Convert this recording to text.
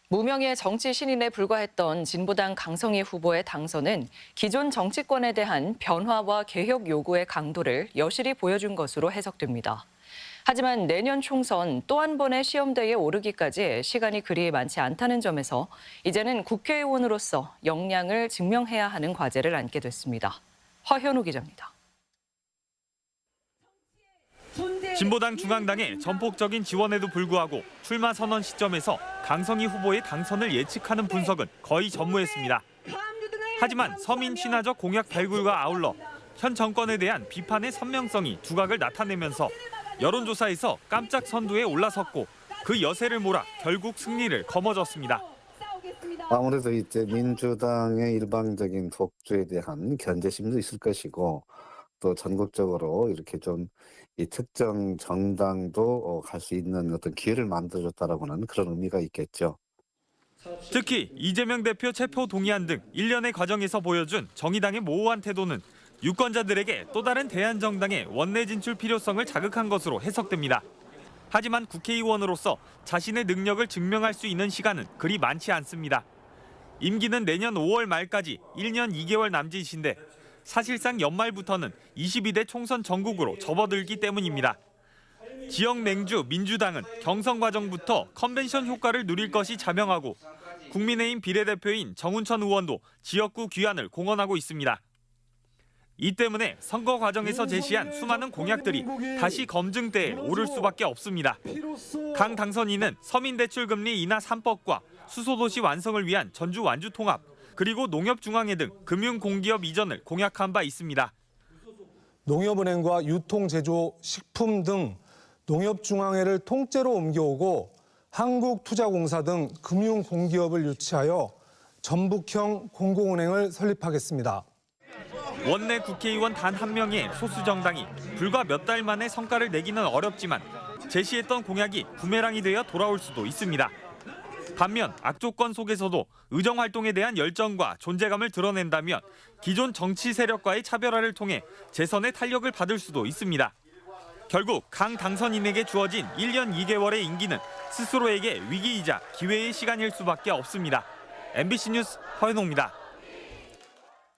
무명의 정치 신인에 불과했던 진보당 강성희 후보의 당선은 기존 정치권에 대한 변화와 개혁 요구의 강도를 여실히 보여준 것으로 해석됩니다. 하지만 내년 총선 또 한 번의 시험대에 오르기까지 시간이 그리 많지 않다는 점에서 이제는 국회의원으로서 역량을 증명해야 하는 과제를 안게 됐습니다. 허현우 기자입니다. 진보당 중앙당의 전폭적인 지원에도 불구하고 출마 선언 시점에서 강성희 후보의 당선을 예측하는 분석은 거의 전무했습니다. 하지만 서민 친화적 공약 발굴과 아울러 현 정권에 대한 비판의 선명성이 두각을 나타내면서 여론조사에서 깜짝 선두에 올라섰고 그 여세를 몰아 결국 승리를 거머쥐었습니다. 아무래도 이제 민주당의 일방적인 독주에 대한 견제심도 있을 것이고 또 전국적으로 이렇게 좀 이 특정 정당도 갈 수 있는 어떤 기회를 만들어줬다라고는 그런 의미가 있겠죠. 특히 이재명 대표 체포 동의안 등 일련의 과정에서 보여준 정의당의 모호한 태도는 유권자들에게 또 다른 대한정당의 원내 진출 필요성을 자극한 것으로 해석됩니다. 하지만 국회의원으로서 자신의 능력을 증명할 수 있는 시간은 그리 많지 않습니다. 임기는 내년 5월 말까지 1년 2개월 남짓인데 사실상 연말부터는 22대 총선 전국으로 접어들기 때문입니다. 지역 냉주 민주당은 경선 과정부터 컨벤션 효과를 누릴 것이 자명하고 국민의힘 비례대표인 정운천 의원도 지역구 귀환을 공언하고 있습니다. 이 때문에 선거 과정에서 제시한 수많은 공약들이 다시 검증대에 오를 수밖에 없습니다. 강 당선인은 서민대출금리 인하 3법과 수소도시 완성을 위한 전주 완주 통합, 그리고 농협중앙회 등 금융공기업 이전을 공약한 바 있습니다. 농협은행과 유통제조, 식품 등 농협중앙회를 통째로 옮겨오고 한국투자공사 등 금융공기업을 유치하여 전북형 공공은행을 설립하겠습니다. 원내 국회의원 단 한 명의 소수 정당이 불과 몇 달 만에 성과를 내기는 어렵지만 제시했던 공약이 부메랑이 되어 돌아올 수도 있습니다. 반면 악조건 속에서도 의정활동에 대한 열정과 존재감을 드러낸다면 기존 정치 세력과의 차별화를 통해 재선의 탄력을 받을 수도 있습니다. 결국 강 당선인에게 주어진 1년 2개월의 임기는 스스로에게 위기이자 기회의 시간일 수밖에 없습니다. MBC 뉴스 허현호입니다.